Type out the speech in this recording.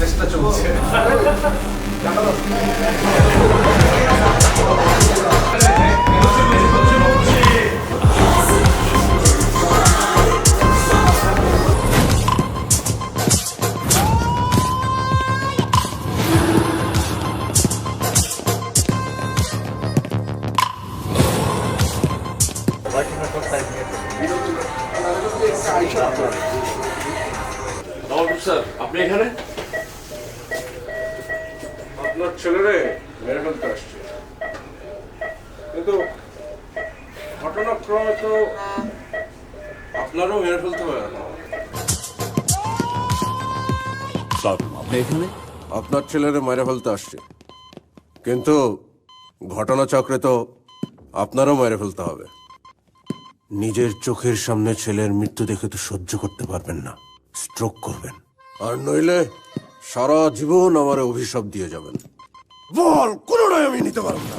চেষ্টা চলছে। স্যার আপনি এখানে? আপনার ছেলেরে মেরে ফেলতে আসছে, কিন্তু ঘটনাক্রমে তো আপনারও মেরে ফেলতে পারে না। আপনি এখানে? আপনার ছেলেরে মেরে ফেলতে আসছে, কিন্তু ঘটনাচক্রে তো আপনারও মেরে ফেলতে হবে। নিজের চোখের সামনে ছেলের মৃত্যু দেখে তো সহ্য করতে পারবেন না, স্ট্রোক করবেন, আর নইলে সারা জীবন আমার অভিশাপ দিয়ে যাবেন। বল, কোনোটাই আমি নিতে পারবো না।